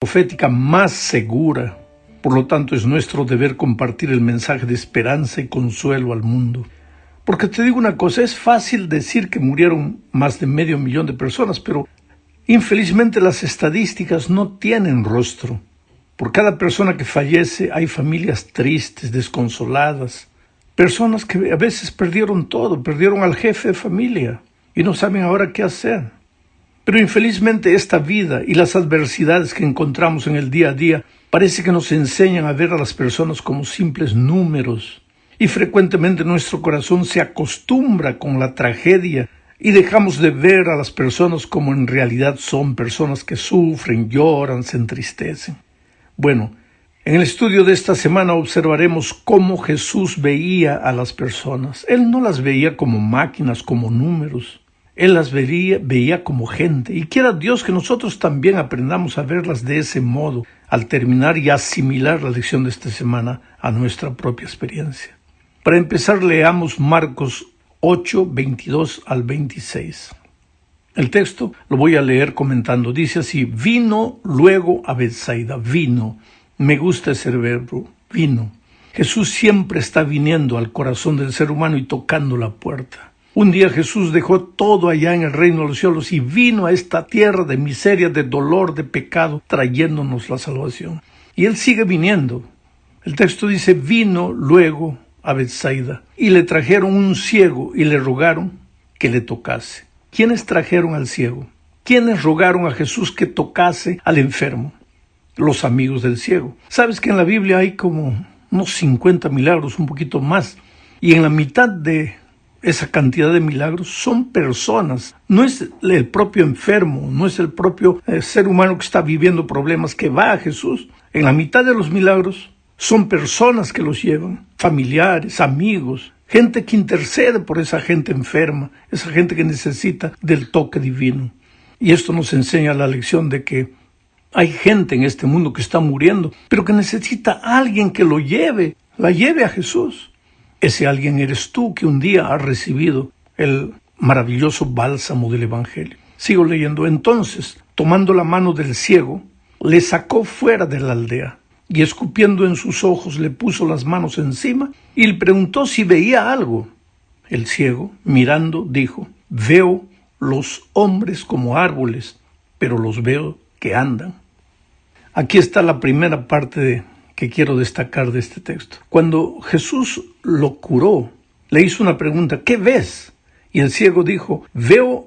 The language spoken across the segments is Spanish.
Profética más segura. Por lo tanto, es nuestro deber compartir el mensaje de esperanza y consuelo al mundo. Porque te digo una cosa, es fácil decir que murieron más de 500,000 de personas, pero infelizmente las estadísticas no tienen rostro. Por cada persona que fallece hay familias tristes, desconsoladas, personas que a veces perdieron todo, perdieron al jefe de familia y no saben ahora qué hacer. Pero infelizmente esta vida y las adversidades que encontramos en el día a día parece que nos enseñan a ver a las personas como simples números. Y frecuentemente nuestro corazón se acostumbra con la tragedia y dejamos de ver a las personas como en realidad son, personas que sufren, lloran, se entristecen. Bueno, en el estudio de esta semana observaremos cómo Jesús veía a las personas. Él no las veía como máquinas, como números. Él las veía como gente, y quiera Dios que nosotros también aprendamos a verlas de ese modo, al terminar y asimilar la lección de esta semana a nuestra propia experiencia. Para empezar, leamos Marcos 8, 22 al 26. El texto lo voy a leer comentando, dice así: vino luego a Betsaida, vino, me gusta ese verbo, vino. Jesús siempre está viniendo al corazón del ser humano y tocando la puerta. Un día Jesús dejó todo allá en el reino de los cielos y vino a esta tierra de miseria, de dolor, de pecado, trayéndonos la salvación. Y Él sigue viniendo. El texto dice, vino luego a Betsaida y le trajeron un ciego y le rogaron que le tocase. ¿Quiénes trajeron al ciego? ¿Quiénes rogaron a Jesús que tocase al enfermo? Los amigos del ciego. ¿Sabes que en la Biblia hay como unos 50 milagros, un poquito más? Y en la mitad de esa cantidad de milagros son personas, no es el propio enfermo, no es el propio ser humano que está viviendo problemas que va a Jesús. En la mitad de los milagros son personas que los llevan, familiares, amigos, gente que intercede por esa gente enferma, esa gente que necesita del toque divino. Y esto nos enseña la lección de que hay gente en este mundo que está muriendo, pero que necesita a alguien que la lleve a Jesús. Ese alguien eres tú que un día has recibido el maravilloso bálsamo del Evangelio. Sigo leyendo. Entonces, tomando la mano del ciego, le sacó fuera de la aldea y escupiendo en sus ojos le puso las manos encima y le preguntó si veía algo. El ciego, mirando, dijo, veo los hombres como árboles, pero los veo que andan. Aquí está la primera parte que quiero destacar de este texto. Cuando Jesús lo curó, le hizo una pregunta, ¿qué ves? Y el ciego dijo, veo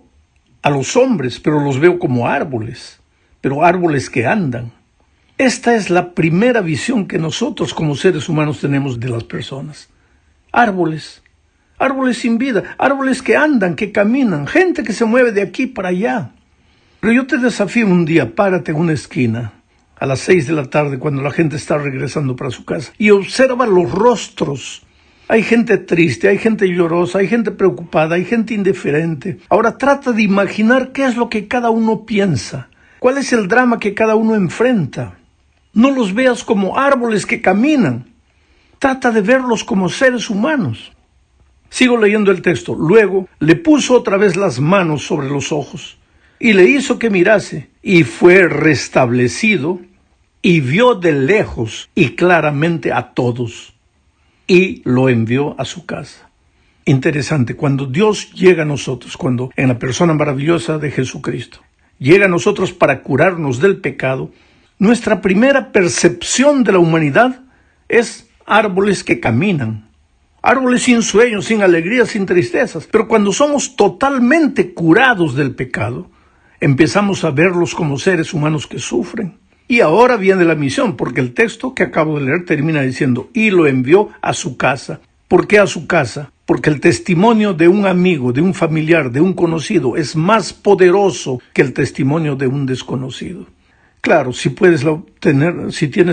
a los hombres, pero los veo como árboles, pero árboles que andan. Esta es la primera visión que nosotros como seres humanos tenemos de las personas. Árboles sin vida, árboles que andan, que caminan, gente que se mueve de aquí para allá. Pero yo te desafío un día, párate en una esquina, a las 6 de la tarde, cuando la gente está regresando para su casa, y observa los rostros. Hay gente triste, hay gente llorosa, hay gente preocupada, hay gente indiferente. Ahora trata de imaginar qué es lo que cada uno piensa, cuál es el drama que cada uno enfrenta. No los veas como árboles que caminan, trata de verlos como seres humanos. Sigo leyendo el texto. Luego le puso otra vez las manos sobre los ojos y le hizo que mirase, y fue restablecido, y vio de lejos y claramente a todos, y lo envió a su casa. Interesante, cuando Dios llega a nosotros, cuando en la persona maravillosa de Jesucristo, llega a nosotros para curarnos del pecado, nuestra primera percepción de la humanidad es árboles que caminan, árboles sin sueños, sin alegrías, sin tristezas. Pero cuando somos totalmente curados del pecado, empezamos a verlos como seres humanos que sufren. Y ahora viene la misión, porque el texto que acabo de leer termina diciendo, y lo envió a su casa. ¿Por qué a su casa? Porque el testimonio de un amigo, de un familiar, de un conocido, es más poderoso que el testimonio de un desconocido. Claro, si tienes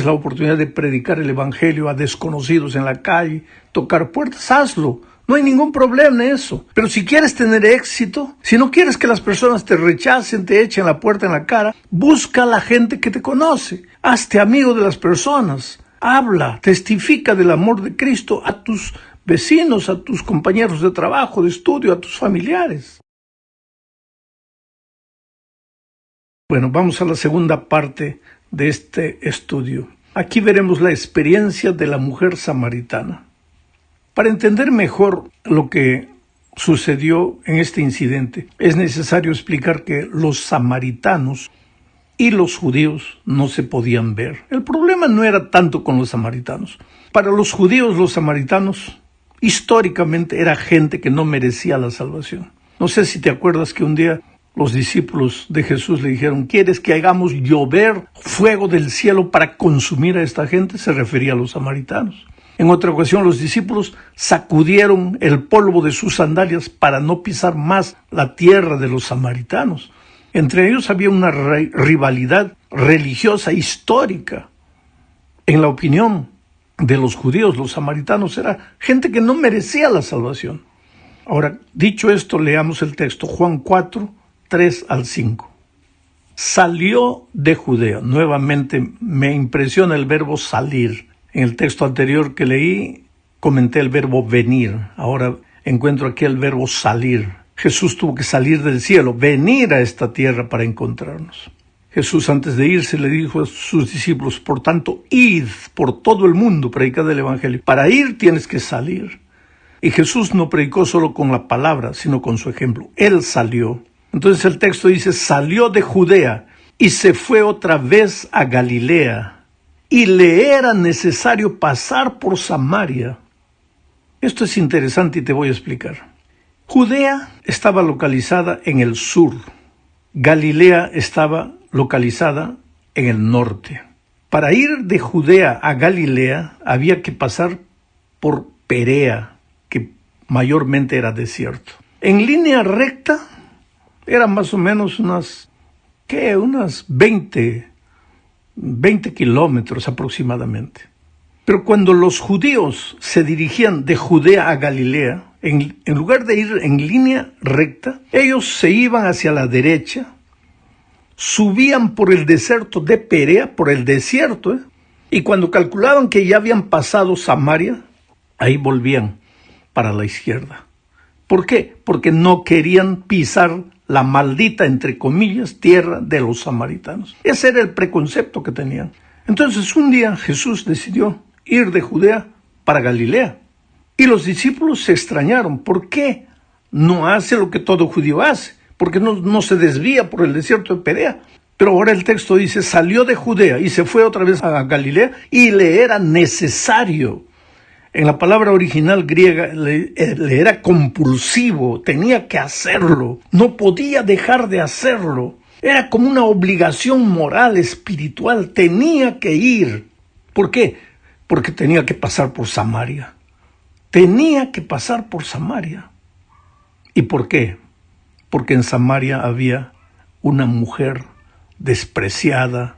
la oportunidad de predicar el Evangelio a desconocidos en la calle, tocar puertas, hazlo. No hay ningún problema en eso. Pero si quieres tener éxito, si no quieres que las personas te rechacen, te echen la puerta en la cara, busca a la gente que te conoce. Hazte amigo de las personas. Habla, testifica del amor de Cristo a tus vecinos, a tus compañeros de trabajo, de estudio, a tus familiares. Bueno, vamos a la segunda parte de este estudio. Aquí veremos la experiencia de la mujer samaritana. Para entender mejor lo que sucedió en este incidente, es necesario explicar que los samaritanos y los judíos no se podían ver. El problema no era tanto con los samaritanos. Para los judíos, los samaritanos históricamente era gente que no merecía la salvación. No sé si te acuerdas que un día los discípulos de Jesús le dijeron: ¿quieres que hagamos llover fuego del cielo para consumir a esta gente? Se refería a los samaritanos. En otra ocasión, los discípulos sacudieron el polvo de sus sandalias para no pisar más la tierra de los samaritanos. Entre ellos había una rivalidad religiosa histórica. En la opinión de los judíos, los samaritanos era gente que no merecía la salvación. Ahora, dicho esto, leamos el texto, Juan 4, 3 al 5. Salió de Judea. Nuevamente me impresiona el verbo salir. En el texto anterior que leí, comenté el verbo venir. Ahora encuentro aquí el verbo salir. Jesús tuvo que salir del cielo, venir a esta tierra para encontrarnos. Jesús, antes de irse, le dijo a sus discípulos: por tanto, id por todo el mundo, predicad el evangelio. Para ir tienes que salir. Y Jesús no predicó solo con la palabra, sino con su ejemplo. Él salió. Entonces el texto dice: salió de Judea y se fue otra vez a Galilea. Y le era necesario pasar por Samaria. Esto es interesante y te voy a explicar. Judea estaba localizada en el sur. Galilea estaba localizada en el norte. Para ir de Judea a Galilea había que pasar por Perea, que mayormente era desierto. En línea recta eran más o menos unas 20 kilómetros aproximadamente. Pero cuando los judíos se dirigían de Judea a Galilea, en lugar de ir en línea recta, ellos se iban hacia la derecha, subían por el desierto de Perea, por el desierto, y cuando calculaban que ya habían pasado Samaria, ahí volvían para la izquierda. ¿Por qué? Porque no querían pisar la maldita, entre comillas, tierra de los samaritanos. Ese era el preconcepto que tenían. Entonces un día Jesús decidió ir de Judea para Galilea. Y los discípulos se extrañaron. ¿Por qué no hace lo que todo judío hace? ¿Por qué no se desvía por el desierto de Perea? Pero ahora el texto dice: salió de Judea y se fue otra vez a Galilea y le era necesario. En la palabra original griega le era compulsivo, tenía que hacerlo, no podía dejar de hacerlo. Era como una obligación moral, espiritual, tenía que ir. ¿Por qué? Porque tenía que pasar por Samaria. Tenía que pasar por Samaria. ¿Y por qué? Porque en Samaria había una mujer despreciada.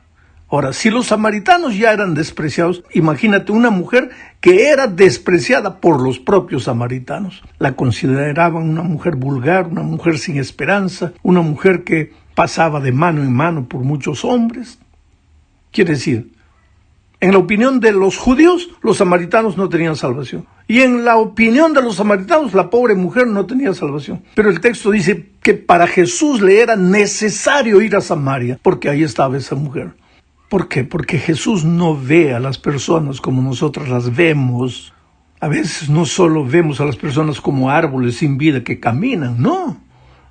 Ahora, si los samaritanos ya eran despreciados, imagínate una mujer que era despreciada por los propios samaritanos. La consideraban una mujer vulgar, una mujer sin esperanza, una mujer que pasaba de mano en mano por muchos hombres. Quiere decir, en la opinión de los judíos, los samaritanos no tenían salvación. Y en la opinión de los samaritanos, la pobre mujer no tenía salvación. Pero el texto dice que para Jesús le era necesario ir a Samaria, porque ahí estaba esa mujer. ¿Por qué? Porque Jesús no ve a las personas como nosotros las vemos. A veces no solo vemos a las personas como árboles sin vida que caminan, no.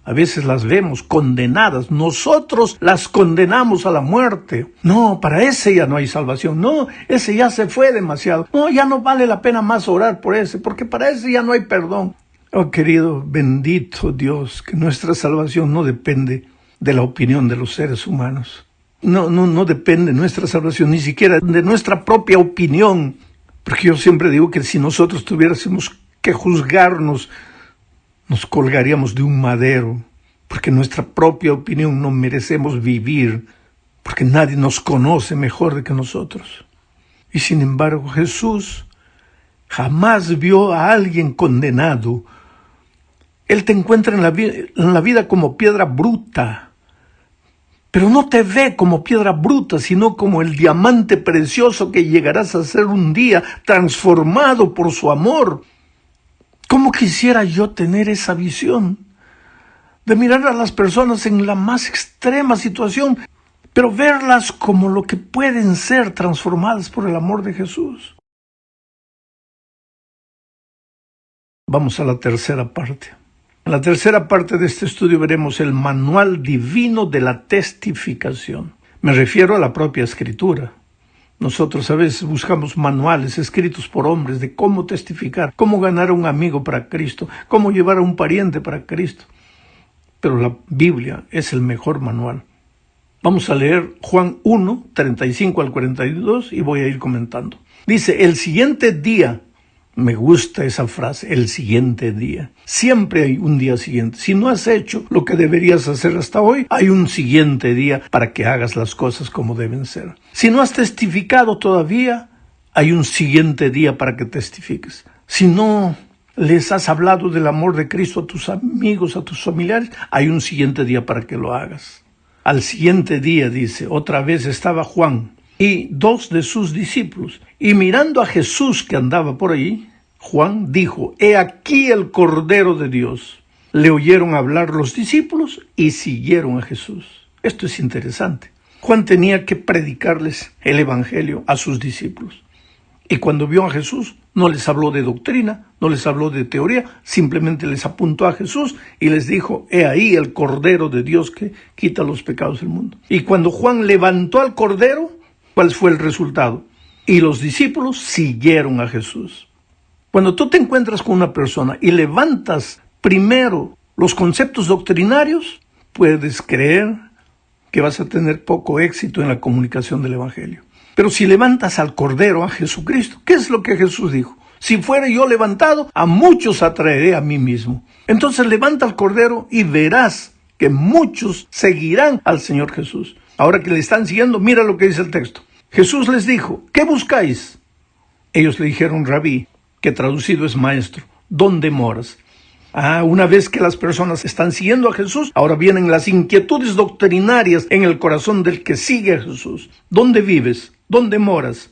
A veces las vemos condenadas. Nosotros las condenamos a la muerte. No, para ese ya no hay salvación. No, ese ya se fue demasiado. No, ya no vale la pena más orar por ese, porque para ese ya no hay perdón. Oh, querido, bendito Dios, que nuestra salvación no depende de la opinión de los seres humanos. No depende nuestra salvación, ni siquiera de nuestra propia opinión. Porque yo siempre digo que si nosotros tuviésemos que juzgarnos, nos colgaríamos de un madero, porque nuestra propia opinión no merecemos vivir, porque nadie nos conoce mejor que nosotros. Y sin embargo, Jesús jamás vio a alguien condenado. Él te encuentra en la vida como piedra bruta, pero no te ve como piedra bruta, sino como el diamante precioso que llegarás a ser un día, transformado por su amor. ¿Cómo quisiera yo tener esa visión? De mirar a las personas en la más extrema situación, pero verlas como lo que pueden ser, transformadas por el amor de Jesús. Vamos a la tercera parte. En la tercera parte de este estudio veremos el manual divino de la testificación. Me refiero a la propia Escritura. Nosotros a veces buscamos manuales escritos por hombres de cómo testificar, cómo ganar a un amigo para Cristo, cómo llevar a un pariente para Cristo. Pero la Biblia es el mejor manual. Vamos a leer Juan 1, 35 al 42 y voy a ir comentando. Dice, el siguiente día, me gusta esa frase, el siguiente día. Siempre hay un día siguiente. Si no has hecho lo que deberías hacer hasta hoy, hay un siguiente día para que hagas las cosas como deben ser. Si no has testificado todavía, hay un siguiente día para que testifiques. Si no les has hablado del amor de Cristo a tus amigos, a tus familiares, hay un siguiente día para que lo hagas. Al siguiente día, dice, otra vez estaba Juan y 2 de sus discípulos, y mirando a Jesús que andaba por ahí, Juan dijo, he aquí el Cordero de Dios. Le oyeron hablar los discípulos y siguieron a Jesús. Esto es interesante. Juan tenía que predicarles el Evangelio a sus discípulos. Y cuando vio a Jesús, no les habló de doctrina, no les habló de teoría, simplemente les apuntó a Jesús y les dijo, he ahí el Cordero de Dios que quita los pecados del mundo. Y cuando Juan levantó al Cordero, ¿cuál fue el resultado? Y los discípulos siguieron a Jesús. Cuando tú te encuentras con una persona y levantas primero los conceptos doctrinarios, puedes creer que vas a tener poco éxito en la comunicación del Evangelio. Pero si levantas al Cordero, a Jesucristo, ¿qué es lo que Jesús dijo? Si fuere yo levantado, a muchos atraeré a mí mismo. Entonces levanta al Cordero y verás que muchos seguirán al Señor Jesús. Ahora que le están siguiendo, mira lo que dice el texto. Jesús les dijo, ¿qué buscáis? Ellos le dijeron, Rabí, que traducido es maestro, ¿dónde moras? Una vez que las personas están siguiendo a Jesús, ahora vienen las inquietudes doctrinarias en el corazón del que sigue a Jesús. ¿Dónde vives? ¿Dónde moras?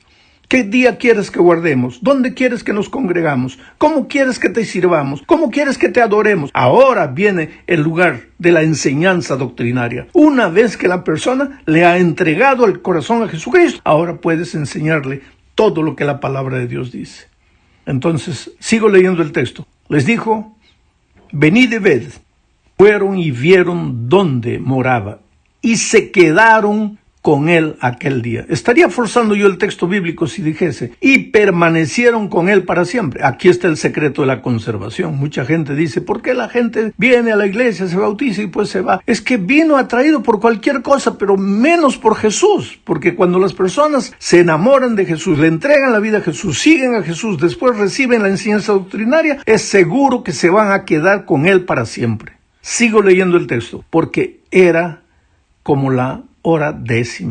¿Qué día quieres que guardemos? ¿Dónde quieres que nos congregamos? ¿Cómo quieres que te sirvamos? ¿Cómo quieres que te adoremos? Ahora viene el lugar de la enseñanza doctrinaria. Una vez que la persona le ha entregado el corazón a Jesucristo, ahora puedes enseñarle todo lo que la palabra de Dios dice. Entonces, sigo leyendo el texto. Les dijo, venid y ved. Fueron y vieron dónde moraba y se quedaron con él aquel día. Estaría forzando yo el texto bíblico si dijese, y permanecieron con él para siempre. Aquí está el secreto de la conservación. Mucha gente dice, ¿por qué la gente viene a la iglesia, se bautiza y pues se va? Es que vino atraído por cualquier cosa, pero menos por Jesús. Porque cuando las personas se enamoran de Jesús, le entregan la vida a Jesús, siguen a Jesús, después reciben la enseñanza doctrinaria, es seguro que se van a quedar con él para siempre. Sigo leyendo el texto, porque era como la hora 10.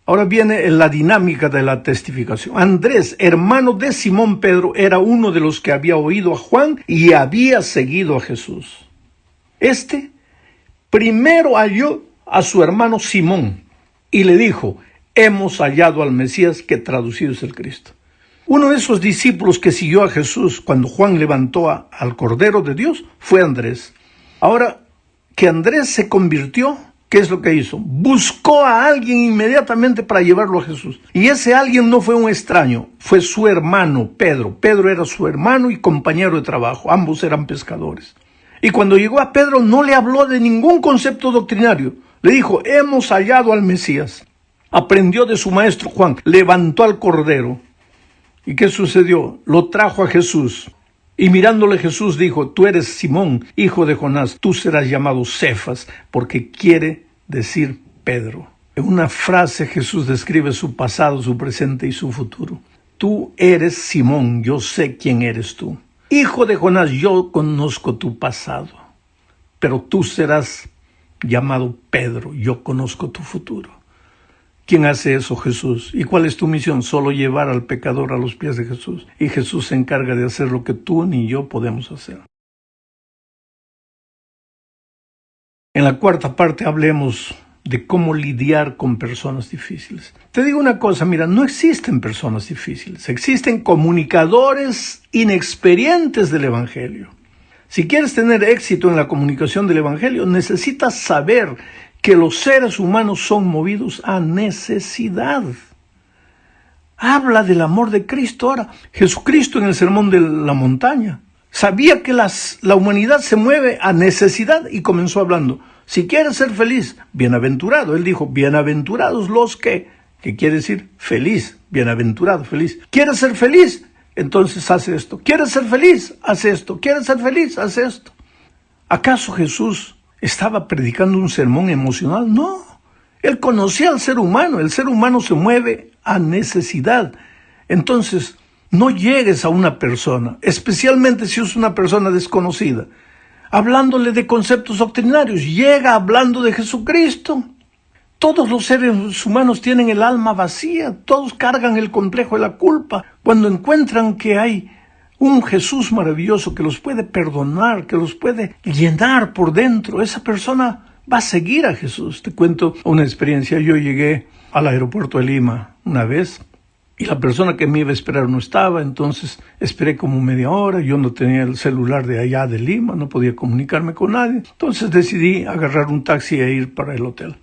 Ahora viene la dinámica de la testificación. Andrés, hermano de Simón Pedro, era uno de los que había oído a Juan y había seguido a Jesús. Este primero halló a su hermano Simón y le dijo, hemos hallado al Mesías, que traducido es el Cristo. Uno de esos discípulos que siguió a Jesús cuando Juan levantó al Cordero de Dios fue Andrés. Ahora que Andrés se convirtió, ¿qué es lo que hizo? Buscó a alguien inmediatamente para llevarlo a Jesús. Y ese alguien no fue un extraño, fue su hermano Pedro. Pedro era su hermano y compañero de trabajo. Ambos eran pescadores. Y cuando llegó a Pedro no le habló de ningún concepto doctrinario. Le dijo, hemos hallado al Mesías. Aprendió de su maestro Juan, levantó al Cordero. ¿Y qué sucedió? Lo trajo a Jesús. Y mirándole Jesús dijo, tú eres Simón, hijo de Jonás, tú serás llamado Cefas, porque quiere decir Pedro. En una frase Jesús describe su pasado, su presente y su futuro. Tú eres Simón, yo sé quién eres tú. Hijo de Jonás, yo conozco tu pasado, pero tú serás llamado Pedro, yo conozco tu futuro. ¿Quién hace eso? Jesús. ¿Y cuál es tu misión? Solo llevar al pecador a los pies de Jesús. Y Jesús se encarga de hacer lo que tú ni yo podemos hacer. En la cuarta parte hablemos de cómo lidiar con personas difíciles. Te digo una cosa, mira, no existen personas difíciles. Existen comunicadores inexperientes del Evangelio. Si quieres tener éxito en la comunicación del Evangelio, necesitas saber que los seres humanos son movidos a necesidad. Habla del amor de Cristo. Ahora, Jesucristo en el Sermón de la Montaña sabía que la humanidad se mueve a necesidad y comenzó hablando. Si quieres ser feliz, bienaventurado. Él dijo, bienaventurados los que quiere decir feliz, bienaventurado, feliz. ¿Quieres ser feliz? Entonces haz esto. ¿Quieres ser feliz? Haz esto. ¿Quieres ser feliz? Haz esto. ¿Acaso Jesús estaba predicando un sermón emocional? No. Él conocía al ser humano. El ser humano se mueve a necesidad. Entonces, no llegues a una persona, especialmente si es una persona desconocida, hablándole de conceptos doctrinarios. Llega hablando de Jesucristo. Todos los seres humanos tienen el alma vacía. Todos cargan el complejo de la culpa. Cuando encuentran que hay un Jesús maravilloso que los puede perdonar, que los puede llenar por dentro, esa persona va a seguir a Jesús. Te cuento una experiencia. Yo llegué al aeropuerto de Lima una vez y la persona que me iba a esperar no estaba, entonces esperé como media hora. Yo no tenía el celular de allá de Lima, no podía comunicarme con nadie. Entonces decidí agarrar un taxi e ir para el hotel.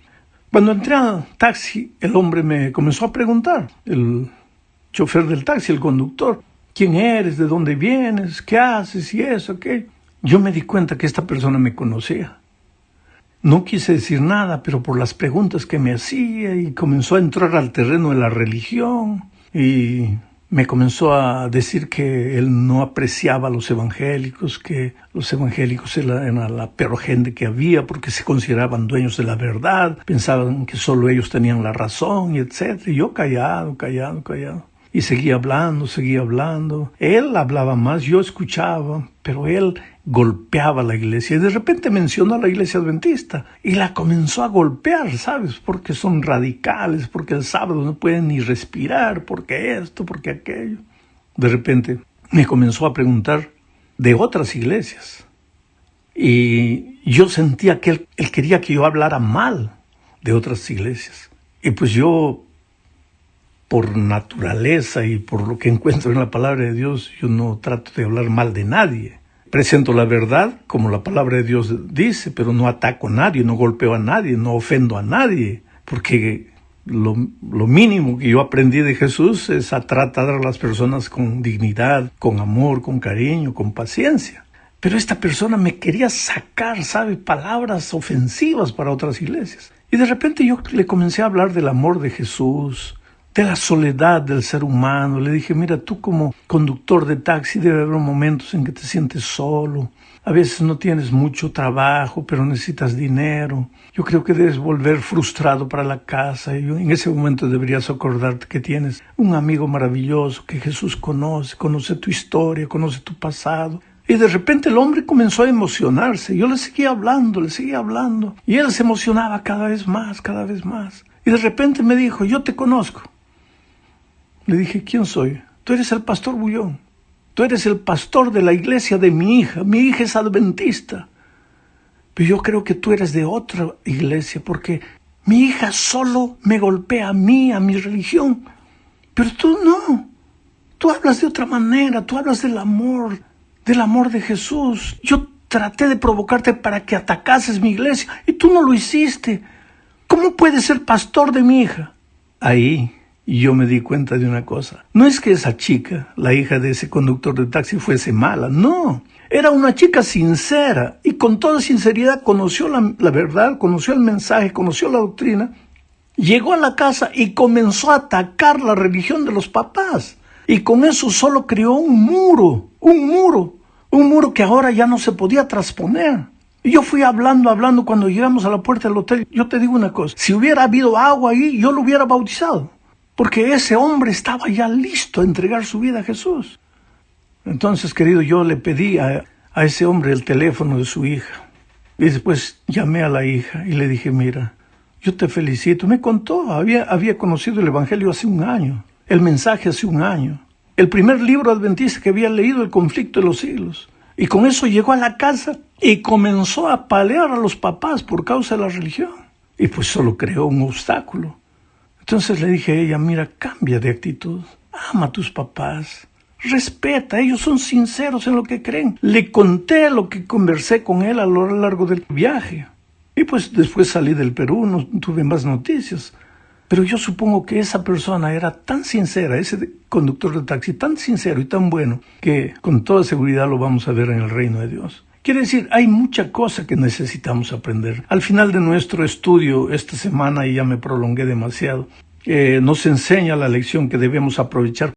Cuando entré al taxi, el hombre me comenzó a preguntar, el chofer del taxi, el conductor, ¿quién eres? ¿De dónde vienes? ¿Qué haces? Y eso, ¿qué? Yo me di cuenta que esta persona me conocía. No quise decir nada, pero por las preguntas que me hacía, y comenzó a entrar al terreno de la religión, y me comenzó a decir que él no apreciaba a los evangélicos, que los evangélicos eran la peor gente que había porque se consideraban dueños de la verdad, pensaban que solo ellos tenían la razón, y etc. Y yo callado. Y seguía hablando. Él hablaba más, yo escuchaba, pero él golpeaba a la iglesia. Y de repente mencionó a la iglesia adventista y la comenzó a golpear, ¿sabes? Porque son radicales, porque el sábado no pueden ni respirar, porque esto, porque aquello. De repente me comenzó a preguntar de otras iglesias. Y yo sentía que él quería que yo hablara mal de otras iglesias. Y pues yo, por naturaleza y por lo que encuentro en la palabra de Dios, yo no trato de hablar mal de nadie. Presento la verdad como la palabra de Dios dice, pero no ataco a nadie, no golpeo a nadie, no ofendo a nadie, porque lo mínimo que yo aprendí de Jesús es a tratar a las personas con dignidad, con amor, con cariño, con paciencia. Pero esta persona me quería sacar, ¿sabe?, palabras ofensivas para otras iglesias. Y de repente yo le comencé a hablar del amor de Jesús, de la soledad del ser humano. Le dije, mira, tú como conductor de taxi debe haber momentos en que te sientes solo. A veces no tienes mucho trabajo, pero necesitas dinero. Yo creo que debes volver frustrado para la casa. Y en ese momento deberías acordarte que tienes un amigo maravilloso que Jesús conoce tu historia, conoce tu pasado. Y de repente el hombre comenzó a emocionarse. Yo le seguía hablando. Y él se emocionaba cada vez más. Y de repente me dijo, yo te conozco. Le dije, ¿quién soy? Tú eres el pastor Bullón. Tú eres el pastor de la iglesia de mi hija. Mi hija es adventista. Pero yo creo que tú eres de otra iglesia porque mi hija solo me golpea a mí, a mi religión. Pero tú no. Tú hablas de otra manera. Tú hablas del amor de Jesús. Yo traté de provocarte para que atacases mi iglesia y tú no lo hiciste. ¿Cómo puedes ser pastor de mi hija? Ahí yo me di cuenta de una cosa. No es que esa chica, la hija de ese conductor de taxi, fuese mala. No. Era una chica sincera y con toda sinceridad conoció la verdad, conoció el mensaje, conoció la doctrina. Llegó a la casa y comenzó a atacar la religión de los papás. Y con eso solo creó un muro que ahora ya no se podía trasponer. Y yo fui hablando, cuando llegamos a la puerta del hotel. Yo te digo una cosa, si hubiera habido agua ahí, yo lo hubiera bautizado. Porque ese hombre estaba ya listo a entregar su vida a Jesús. Entonces, querido, yo le pedí a ese hombre el teléfono de su hija. Y después llamé a la hija y le dije, mira, yo te felicito. Me contó, había conocido el Evangelio hace un año, el mensaje hace un año. El primer libro adventista que había leído, El conflicto de los siglos. Y con eso llegó a la casa y comenzó a apalear a los papás por causa de la religión. Y pues solo creó un obstáculo. Entonces le dije a ella, mira, cambia de actitud. Ama a tus papás. Respeta, ellos son sinceros en lo que creen. Le conté lo que conversé con él a lo largo del viaje. Y pues después salí del Perú, no tuve más noticias. Pero yo supongo que esa persona era tan sincera, ese conductor de taxi, tan sincero y tan bueno, que con toda seguridad lo vamos a ver en el reino de Dios. Quiere decir, hay mucha cosa que necesitamos aprender. Al final de nuestro estudio esta semana, y ya me prolongué demasiado, nos enseña la lección que debemos aprovechar